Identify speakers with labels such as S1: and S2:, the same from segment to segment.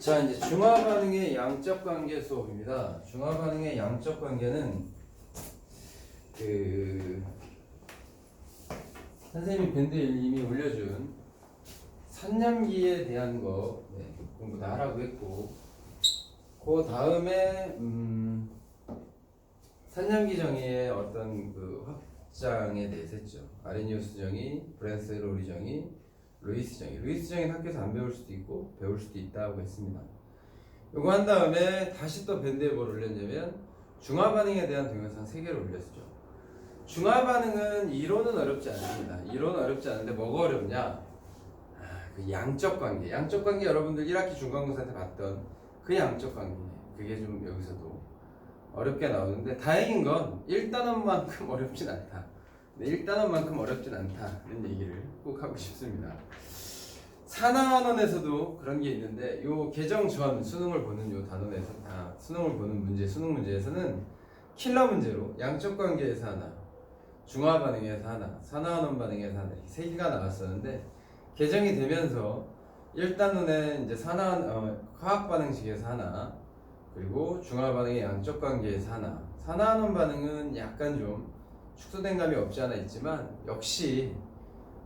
S1: 자, 이제 중화 반응의 양적 관계 수업입니다. 중화 반응의 양적 관계는 선생님이 밴드 이미 올려준 산염기에 대한 거 공부 다 하라고 했고, 그 다음에 산염기 정의의 어떤 그 확장에 대해서 했죠. 아레니우스 정의, 브랜스로리 정의, 루이스 정의. 루이스 정의는 학교에서 안 배울 수도 있고 배울 수도 있다고 했습니다. 요거 한 다음에 다시 또 밴드에 뭘 올렸냐면 중화 반응에 대한 동영상 3개를 올렸죠. 중화 반응은 이론은 어렵지 않습니다. 이론은 어렵지 않은데 뭐가 어렵냐? 그 양적 관계. 양적 관계 여러분들 1학기 중간고사 때 봤던 그 양적 관계. 그게 좀 여기서도 어렵게 나오는데 다행인 건 1단원만큼 어렵진 않다. 1단원만큼 어렵진 않다. 이런 얘기를 꼭 하고 싶습니다. 산하원에서도 그런 게 있는데 요 개정 전 수능을 보는 요 단원에서 수능을 보는 문제, 수능 문제에서는 킬러 문제로 양적 관계에서 하나, 중화 반응에서 하나, 산하원 반응에서 하나 이렇게 3개가 나왔었는데 개정이 되면서 1단원에 이제 화학 반응식에서 하나, 그리고 중화 반응의 양적 관계에서 하나, 산하원 반응은 약간 좀 축소된 감이 없지 않아 있지만 역시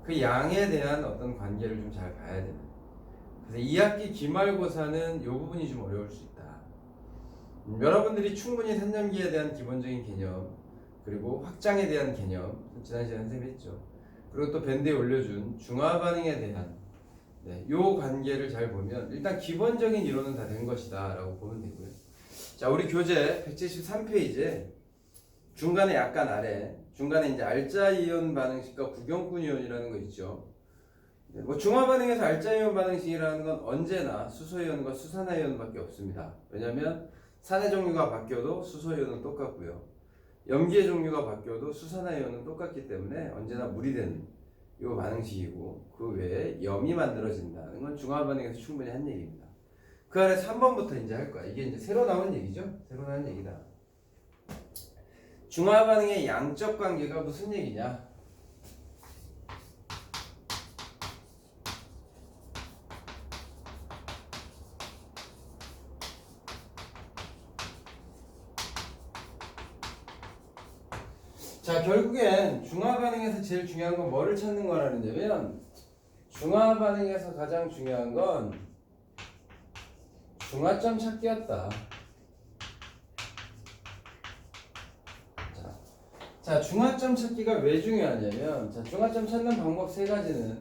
S1: 그 양에 대한 어떤 관계를 좀 잘 봐야 되는. 그래서 2학기 기말고사는 이 부분이 좀 어려울 수 있다. 여러분들이 충분히 산염기에 대한 기본적인 개념, 그리고 확장에 대한 개념, 지난 시간에 선생님이 했죠. 그리고 또 밴드에 올려준 중화 반응에 대한 요 관계를 잘 보면 일단 기본적인 이론은 다 된 것이다 라고 보면 되고요. 자, 우리 교재 173페이지에 중간에 약간 아래 중간에 이제 알자이온 반응식과 구경꾼 이온이라는 거 있죠. 뭐 중화 반응에서 알자이온 반응식이라는 건 언제나 수소이온과 수산화이온밖에 없습니다. 왜냐하면 산의 종류가 바뀌어도 수소이온은 똑같고요. 염기의 종류가 바뀌어도 수산화이온은 똑같기 때문에 언제나 물이 되는 이 반응식이고, 그 외에 염이 만들어진다는 건 중화 반응에서 충분히 한 얘기입니다. 그 아래 3번부터 이제 할 거야. 이게 이제 새로 나온 얘기죠. 새로 나온 얘기다. 중화 반응의 양적 관계가 무슨 얘기냐? 자, 결국엔 중화 반응에서 제일 중요한 건 뭐를 찾는 거라는냐면 중화 반응에서 가장 중요한 건 중화점 찾기였다. 자, 중화점 찾기가 왜 중요하냐면, 자, 중화점 찾는 방법 3가지는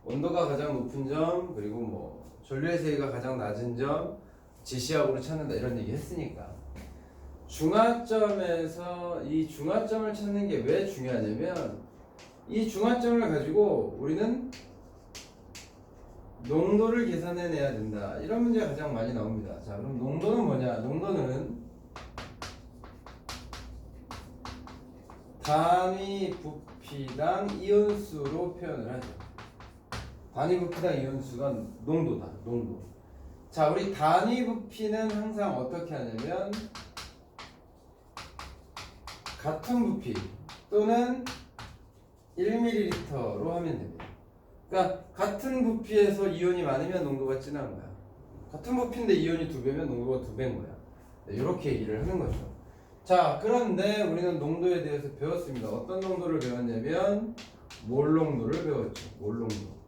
S1: 온도가 가장 높은 점, 그리고 뭐 전류의 세기가 가장 낮은 점, 지시압으로 찾는다 이런 얘기 했으니까. 중화점에서 이 중화점을 찾는 게 왜 중요하냐면 이 중화점을 가지고 우리는 농도를 계산해내야 된다. 이런 문제가 가장 많이 나옵니다. 자, 그럼 농도는 뭐냐? 농도는 단위 부피당 이온수로 표현을 하죠. 단위 부피당 이온수가 농도다. 농도. 자, 우리 단위 부피는 항상 어떻게 하냐면 같은 부피 또는 1ml로 하면 됩니다. 그러니까 같은 부피에서 이온이 많으면 농도가 진한 거야. 같은 부피인데 이온이 2배면 농도가 2배인 거야. 이렇게 얘기를 하는 거죠. 자, 그런데 우리는 농도에 대해서 배웠습니다. 어떤 농도를 배웠냐면 몰 농도를 배웠죠. 몰 농도.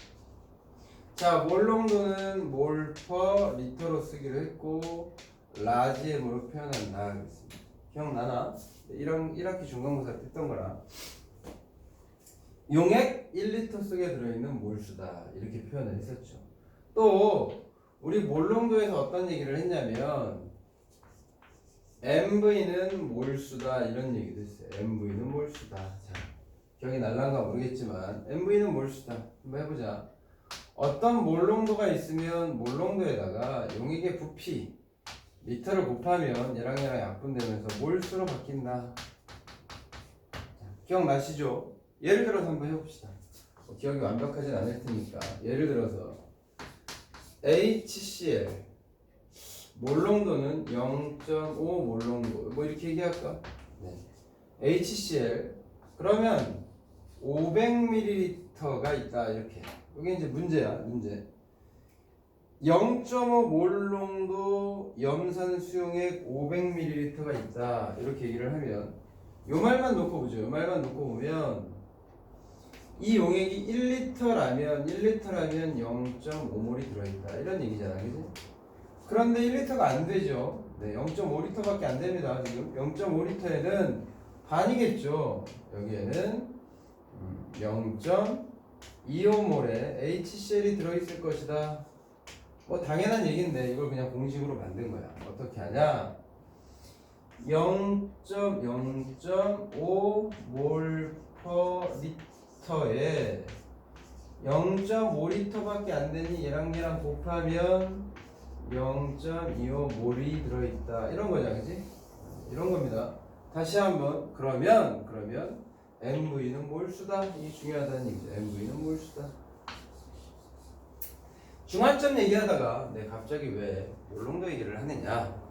S1: 자, 몰 농도는 몰 퍼 리터로 쓰기로 했고 라지의 몰로 표현한다 그랬습니다. 기억나나? 1학기 중간고사 때 했던 거라. 용액 1리터 속에 들어있는 몰수다 이렇게 표현을 했었죠. 또 우리 몰 농도에서 어떤 얘기를 했냐면 MV는 몰수다 이런 얘기도 했어요. MV는 몰수다. 자, 기억이 날란가 모르겠지만 MV는 몰수다. 한번 해보자. 어떤 몰 농도가 있으면 몰 농도에다가 용액의 부피 리터를 곱하면 얘랑 약분되면서 몰수로 바뀐다. 자, 기억나시죠? 예를 들어서 한번 해봅시다. 기억이 완벽하진 않을 테니까 예를 들어서 HCl 몰 농도는 0.5 몰 농도 뭐 이렇게 얘기할까? 네. HCl 그러면 500ml가 있다 이렇게. 이게 이제 문제야. 문제. 0.5 몰농도 염산 수용액 500ml가 있다. 이렇게 얘기를 하면 요 말만 놓고 보죠. 요 말만 놓고 보면 이 용액이 1리터라면 0.5몰이 들어있다. 이런 얘기잖아. 그지? 그런데 1리터가 안 되죠. 네, 0.5리터밖에 안 됩니다. 지금 0.5리터에는 반이겠죠. 여기에는 0.25몰의 HCl이 들어있을 것이다. 뭐 당연한 얘기인데 이걸 그냥 공식으로 만든 거야. 어떻게 하냐? 0.5몰 per 리터에 0.5리터밖에 안 되니 얘랑 곱하면 0.25몰이 들어있다. 이런 거죠, 그지? 이런 겁니다. 다시 한번 그러면 MV는 몰수다. 이게 중요하다는 얘기죠. MV는 몰수다. 중화점 얘기하다가 갑자기 왜 몰농도 얘기를 하느냐?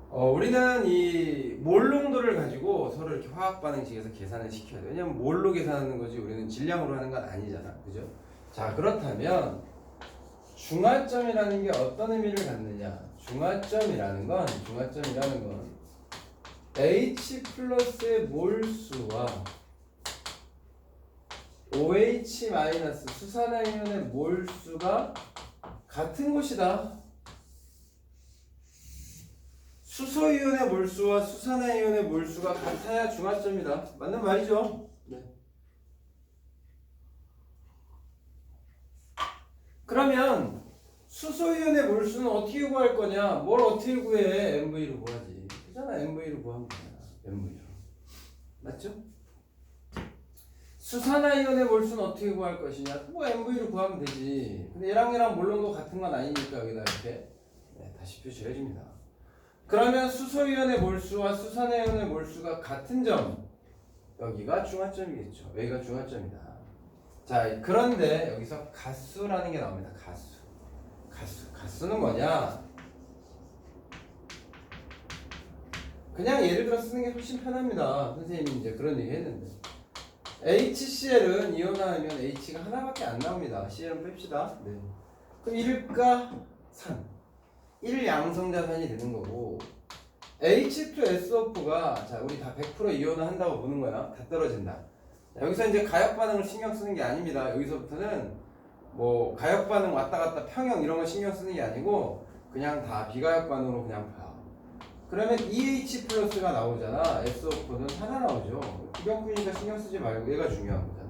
S1: 우리는 이 몰농도를 가지고 서로 이렇게 화학 반응식에서 계산을 시켜야 돼. 왜냐면 몰로 계산하는 거지 우리는 질량으로 하는 건 아니잖아. 그죠? 자, 그렇다면 중화점이라는 게 어떤 의미를 갖느냐? 중화점이라는 건 H 플러스의 몰수와 OH 마이너스 수산화이온의 몰수가 같은 곳이다. 수소이온의 몰수와 수산화이온의 몰수가 같아야 중화점이다. 맞는 말이죠? 네. 그러면 수소이온의 몰수는 어떻게 구할 거냐? 뭘 어떻게 구해? MV로 구하지. 그잖아. MV로 구하면 되잖아. MV로. 맞죠? 수산화이온의 몰수는 어떻게 구할 것이냐? 뭐 MV로 구하면 되지. 근데 얘랑 몰농도 같은 건 아니니까 여기다 이렇게 다시 표시를 해줍니다. 그러면 수소이온의 몰수와 수산화이온의 몰수가 같은 점, 여기가 중화점이겠죠. 여기가 중화점이다. 자, 그런데 여기서 가수라는 게 나옵니다. 가수는 뭐냐? 그냥 예를 들어 쓰는 게 훨씬 편합니다. 선생님이 이제 그런 얘기 했는데 HCl은 이온화하면 H가 하나밖에 안 나옵니다. Cl은 뺍시다. 네. 그럼 1가 3 1양성자산이 되는 거고 H2SO4가 자 우리 다 100% 이온화 한다고 보는 거야. 다 떨어진다. 자, 여기서 이제 가역 반응을 신경 쓰는 게 아닙니다. 여기서부터는 뭐 가역 반응 왔다 갔다 평형 이런 거 신경 쓰는 게 아니고 그냥 다 비가역 반응으로 그냥 봐. 그러면 EH 플러스가 나오잖아. SO4는 하나 나오죠. 비경품이니까 신경 쓰지 말고 얘가 중요한 거잖아.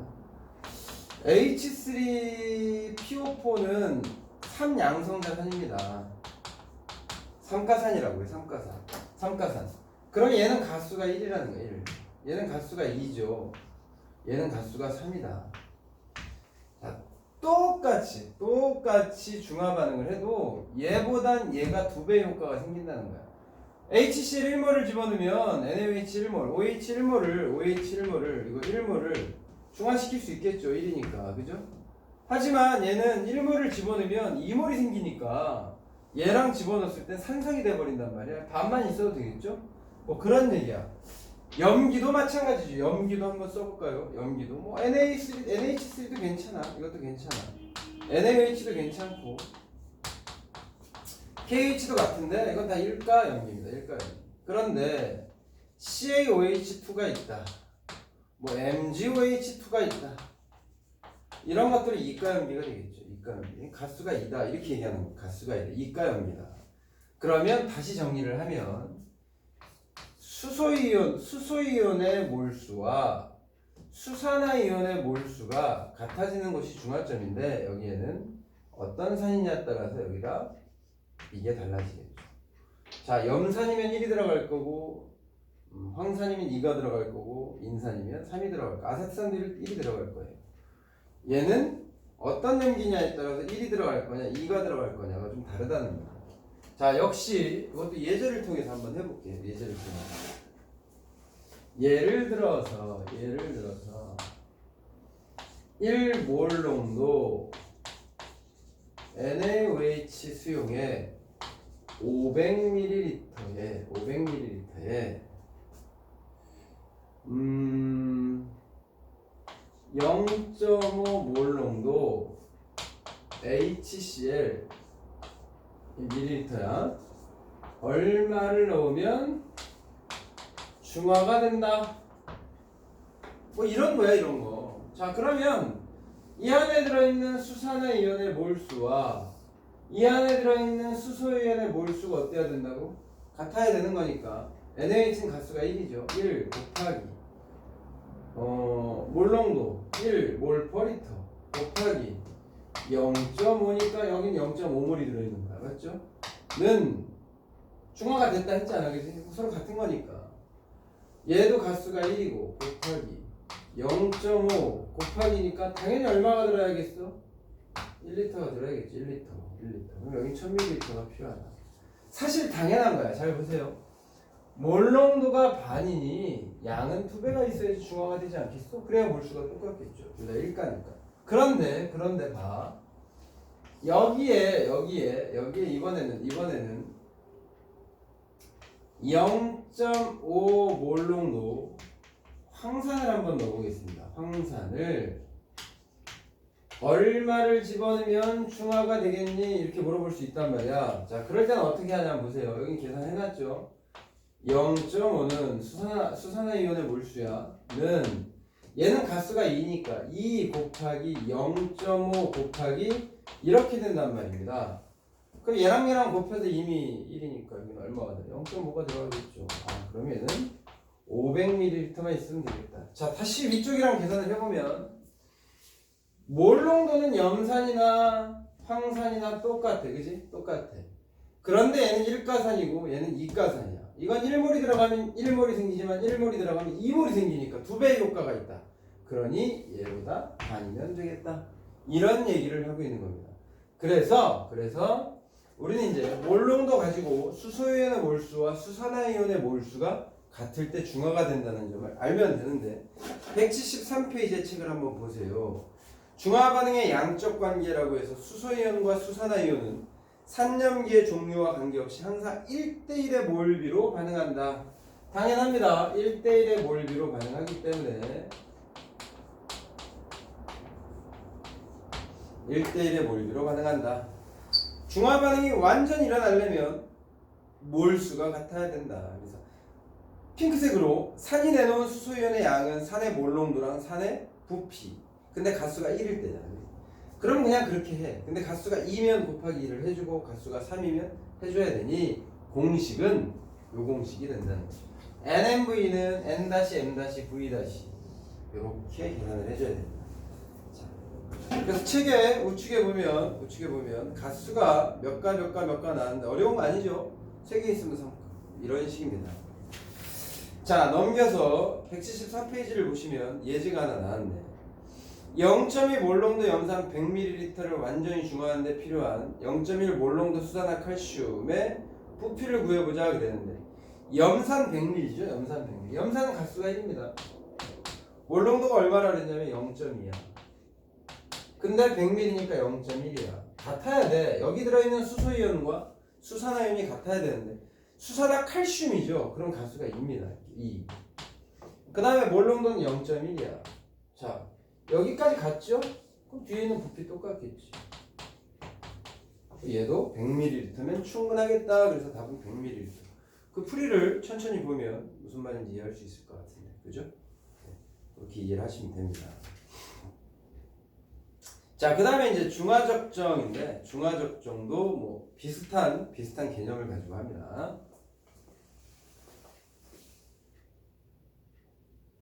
S1: H3PO4는 3양성자산입니다. 삼가산이라고요. 삼가산. 그럼 얘는 가수가 1이라는 거예요. 1. 얘는 가수가 2죠. 얘는 가수가 3이다. 자, 똑같이 중화 반응을 해도 얘보단 얘가 2배 효과가 생긴다는 거야. HCl 1몰을 집어넣으면 NaOH 1몰, OH 1몰을 이거 1몰을 중화시킬 수 있겠죠. 1이니까. 그죠? 하지만 얘는 1몰을 집어넣으면 2몰이 생기니까 얘랑 집어넣었을 땐 산성이 돼버린단 말이야. 반만 있어도 되겠죠? 뭐 그런 얘기야. 염기도 마찬가지죠. 염기도 한번 써볼까요? 염기도 뭐 NH3도 괜찮아. 이것도 괜찮아. NaOH도 괜찮고 KH도 같은데 이건 다 일가 염기입니다. 일가 염기. 그런데 CaOH2가 있다. 뭐 MgOH2가 있다. 이런 것들은 이가 염기가 되겠죠. 이가 염기. 가수가 2다. 이렇게 얘기하는 거. 가수가 2다. 이가 염기다. 그러면 다시 정리를 하면 수소이온의 몰수와 수산화이온의 몰수가 같아지는 것이 중화점인데 여기에는 어떤 산이냐에 따라서 여기가 이게 달라지겠죠. 자, 염산이면 1이 들어갈 거고 황산이면 2가 들어갈 거고 인산이면 3이 들어갈 거고 아세트산도 1이 들어갈 거예요. 얘는 어떤 염기냐에 따라서 1이 들어갈 거냐 2가 들어갈 거냐가 좀 다르다는 거예요. 자, 역시 이것도 예제를 통해서 한번 해볼게요. 예제를 통해서. 예를 들어서 1몰 농도 NaOH 수용에 500ml에 0.5몰 농도 HCl ml야. 얼마를 넣으면 중화가 된다. 뭐 이런 거야, 이런 거. 자, 그러면 이 안에 들어있는 수산화이온의 몰수와 이 안에 들어있는 수소이온의 몰수가 어때야 된다고? 같아야 되는 거니까 NaH는 가수가 1이죠. 1 곱하기 몰농도 1 몰퍼리터 곱하기 0.5니까 여긴 0.5몰이 들어있는 거야. 맞죠? 는 중화가 됐다 했잖아. 그지? 서로 같은 거니까 얘도 가수가 1이고 곱하기 0.5 곱하기니까 당연히 얼마가 들어야겠어? 1리터가 들어야겠지. 1리터. 그럼 여기 1000ml가 필요하다. 사실 당연한 거야. 잘 보세요. 몰농도가 반이니 양은 2배가 있어야지 중화가 되지 않겠어? 그래야 몰수가 똑같겠죠. 둘 다 1가니까. 그런데 봐. 여기에 이번에는 0.5 몰농도 황산을 한번 넣어보겠습니다. 황산을 얼마를 집어넣으면 중화가 되겠니? 이렇게 물어볼 수 있단 말이야. 자, 그럴 때는 어떻게 하냐 보세요. 여기 계산해놨죠. 0.5는 수산화이온의 몰수야. 는 얘는 가수가 2니까 2 곱하기 0.5 곱하기 이렇게 된단 말입니다. 그럼 얘랑 곱해서 이미 1이니까 여기는 얼마가 돼? 0.5가 들어가겠죠. 그럼 얘는 500ml만 있으면 되겠다. 자, 다시 위쪽이랑 계산을 해보면 몰농도는 염산이나 황산이나 똑같아. 그지? 똑같아. 그런데 얘는 1가산이고 얘는 2가산이야. 이건 1몰이 들어가면 1몰이 생기지만 1몰이 들어가면 2몰이 생기니까 2배의 효과가 있다. 그러니 얘보다 반이면 되겠다. 이런 얘기를 하고 있는 겁니다. 그래서 우리는 이제 몰농도 가지고 수소이온의 몰수와 수산화이온의 몰수가 같을 때 중화가 된다는 점을 알면 되는데 173페이지의 책을 한번 보세요. 중화 반응의 양적 관계라고 해서 수소이온과 수산화이온은 산염기의 종류와 관계없이 항상 1대1의 몰비로 반응한다. 당연합니다. 1대1의 몰비로 반응하기 때문에 1대1의 몰비로 반응한다. 중화 반응이 완전히 일어나려면 몰수가 같아야 된다. 그래서 핑크색으로 산이 내놓은 수소이온의 양은 산의 몰농도랑 산의 부피. 근데 가수가 1일 때잖아요. 그럼 그냥 그렇게 해. 근데 가수가 2면 곱하기 1을 해주고 가수가 3이면 해줘야 되니 공식은 요 공식이 된다는 거죠. NMV는 N-M-V- 이렇게 계산을 해줘야 됩니다. 자, 그래서 책에 우측에 보면 가수가 몇가 나왔는데 어려운 거 아니죠? 책에 있으면 이런 식입니다. 자, 넘겨서 174페이지를 보시면 예제가 하나 나왔네. 0.2 몰농도 염산 100ml를 완전히 중화하는 데 필요한 0.1 몰농도 수산화 칼슘의 부피를 구해보자 그랬는데 염산 100ml죠. 염산 100ml. 염산은 가수가 1입니다. 몰농도가 얼마라 그랬냐면 0.2야. 근데 100ml니까 0.1이야. 같아야 돼. 여기 들어있는 수소이온과 수산화이온이 같아야 되는데 수산화 칼슘이죠. 그럼 가수가 2입니다. 2. 그 다음에 몰농도는 0.1이야. 자, 여기까지 갔죠? 그럼 뒤에 있는 부피 똑같겠지. 얘도 100ml면 충분하겠다. 그래서 답은 100ml. 그 풀이를 천천히 보면 무슨 말인지 이해할 수 있을 것 같은데, 그죠? 그렇게 이해를 하시면 됩니다. 자, 그 다음에 이제 중화적정인데 중화적정도 뭐 비슷한 개념을 가지고 합니다.